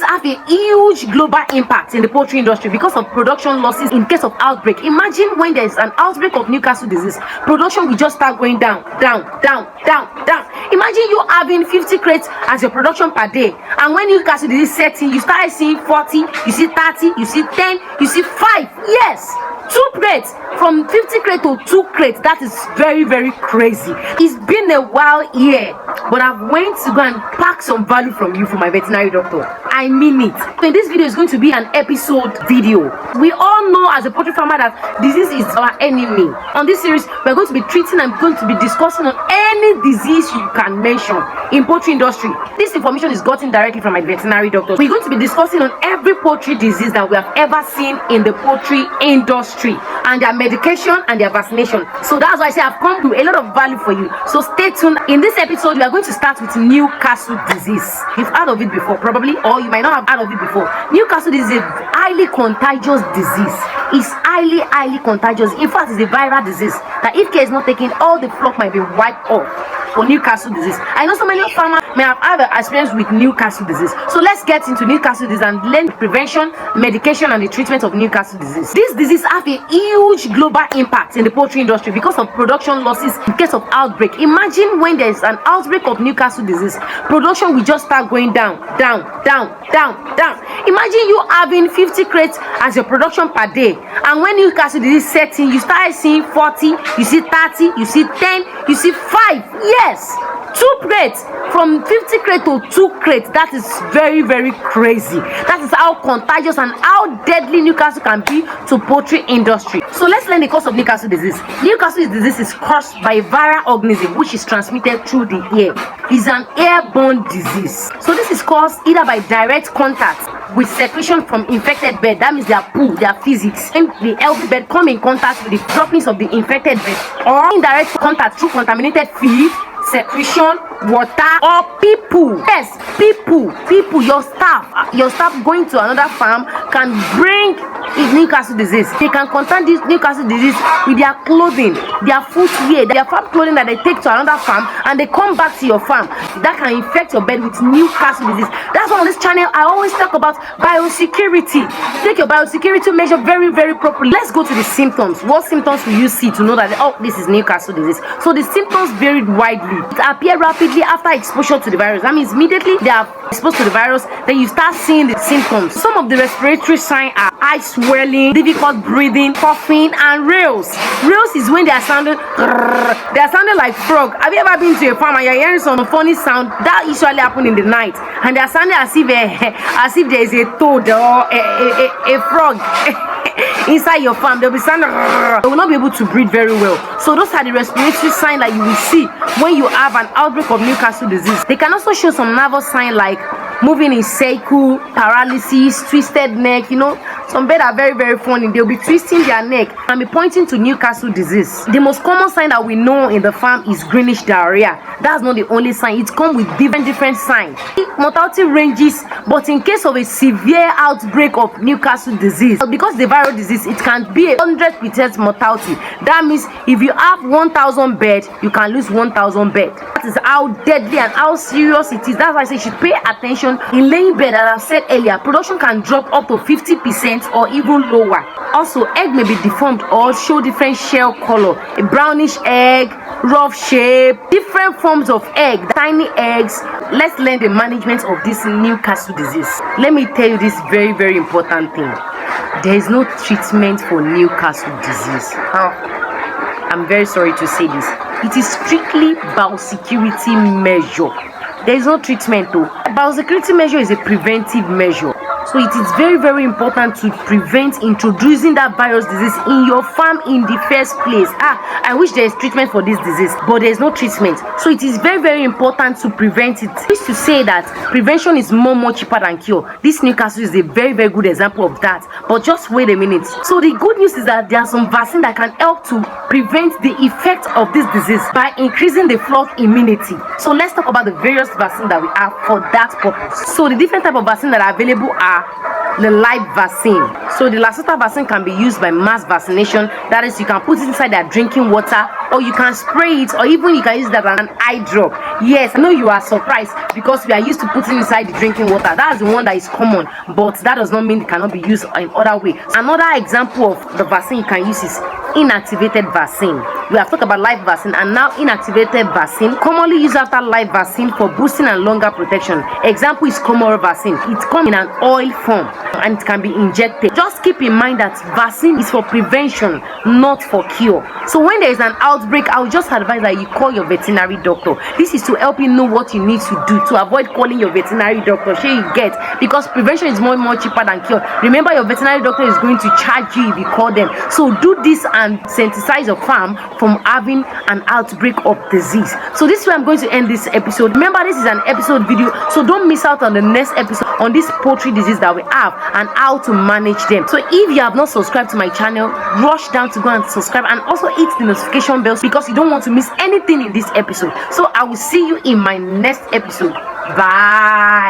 disease have a huge global impact in the poultry industry because of production losses in case of outbreak. Imagine when there is an outbreak of Newcastle disease, production will just start going down. Imagine you having 50 crates as your production per day, and when Newcastle disease sets in, you start seeing 40, you see 30, you see 10, you see 5. Yes, 2 crates, from 50 crates to 2 crates. That is very, very crazy. It's been a while here, but I've went to go and pack some value from you, from my veterinary doctor. I mean it. So this video is going to be an episode video. We all know as a poultry farmer that disease is our enemy. On this series, we're going to be treating and going to be discussing on any disease you can mention in poultry industry. This information is gotten directly from my veterinary doctor. We're going to be discussing on every poultry disease that we have ever seen in the poultry industry, and their medication and their vaccination. So that's why I say I've come to a lot of value for you. So stay tuned. In this episode, we are going to start with Newcastle disease. You've heard of it before, probably, or you might not have heard of it before. Newcastle disease is a highly contagious disease. It's highly contagious. In fact, it's a viral disease that if care is not taken, all the flock might be wiped off for Newcastle disease. I know so many farmers may have had experience with Newcastle disease. So let's get into Newcastle disease and learn the prevention, medication, and the treatment of Newcastle disease. This disease have a huge global impact in the poultry industry because of production losses in case of outbreak. Imagine when there is an outbreak of Newcastle disease, production will just start going down. Imagine you having 50 crates as your production per day, and when Newcastle disease sets in, you start seeing 40, you see 30, you see 10, you see 5. Yes, 2 crates, from 50 crates to 2 crates. That is very, very crazy. That is how contagious and how deadly Newcastle can be to poultry industry. So let's learn the cause of Newcastle disease. Newcastle disease is caused by a viral organism which is transmitted through the air. It's an airborne disease. So this is caused either by direct contact with secretion from infected bed. That means their poo, their physics, and the healthy bed come in contact with the droppings of the infected bed, or indirect contact through contaminated feed, secretion, water, or people. Yes, people, your staff going to another farm can bring Newcastle disease. They can contact this Newcastle disease with their clothing, their footwear, their farm clothing that they take to another farm, and they come back to your farm. That can infect your bed with Newcastle disease. That's why on this channel I always talk about biosecurity. Take your biosecurity measure very, very properly. Let's go to the symptoms. What symptoms will you see to know that, oh, this is Newcastle disease? So the symptoms varied widely. It appears rapidly after exposure to the virus. That means immediately they are exposed to the virus, then you start seeing the symptoms. Some of the respiratory signs are eye swelling, difficult breathing, coughing, and rails. Rails is when they are sounding like frog. Have you ever been to a farm and you're hearing some funny sound? That usually happens in the night, and they are sounding as if there is a toad or a frog inside your farm. They'll be sounding. They will not be able to breathe very well. So those are the respiratory signs that you will see when you have an outbreak of Newcastle disease. They can also show some nervous signs like moving in circle, paralysis, twisted neck. You know, some birds are very, very funny. They'll be twisting their neck and be pointing to Newcastle disease. The most common sign that we know in the farm is greenish diarrhea. That's not the only sign. It comes with different signs. Mortality ranges, but in case of a severe outbreak of Newcastle disease, because the viral disease, it can be 100% mortality. That means if you have 1,000 beds, you can lose 1,000 beds. That is how deadly and how serious it is. That's why I say you should pay attention in laying bed. As I've said earlier, production can drop up to 50% or even lower. Also, egg may be deformed or show different shell color, a brownish egg, rough shape, different forms of egg, tiny eggs. Let's learn the management of this Newcastle disease. Let me tell you this very, very important thing. There is no treatment for Newcastle disease. I'm very sorry to say this. It is strictly biosecurity measure. There is no treatment though. Biosecurity measure is a preventive measure. So it is very, very important to prevent introducing that virus disease in your farm in the first place. I wish there is treatment for this disease, but there is no treatment. So it is very, very important to prevent it. I wish to say that prevention is more cheaper than cure. This Newcastle is a very, very good example of that. But just wait a minute. So the good news is that there are some vaccines that can help to prevent the effect of this disease by increasing the flock immunity. So let's talk about the various vaccines that we have for that purpose. So the different type of vaccines that are available are the live vaccine. So the Lassa vaccine can be used by mass vaccination. That is, you can put it inside their drinking water or you can spray it, or even you can use that as an eye drop. Yes, I know you are surprised because we are used to putting inside the drinking water. That's the one that is common, but that does not mean it cannot be used in other way. Another example of the vaccine you can use is inactivated vaccine. We have talked about live vaccine, and now inactivated vaccine, commonly used after live vaccine for boosting and longer protection. Example is Comoro vaccine. It comes in an oil form and it can be injected. Just keep in mind that vaccine is for prevention, not for cure. So when there is an outbreak, I would just advise that you call your veterinary doctor. This is to help you know what you need to do to avoid calling your veterinary doctor. Sure you get, because prevention is more cheaper than cure. Remember, your veterinary doctor is going to charge you if you call them. So do this and sensitize your farm from having an outbreak of disease. So this is where I'm going to end this episode. Remember, this is an episode video, so don't miss out on the next episode on this poultry disease that we have and how to manage them. So if you have not subscribed to my channel, rush down to go and subscribe, and also hit the notification bell because you don't want to miss anything in this episode. So I will see you in my next episode. Bye.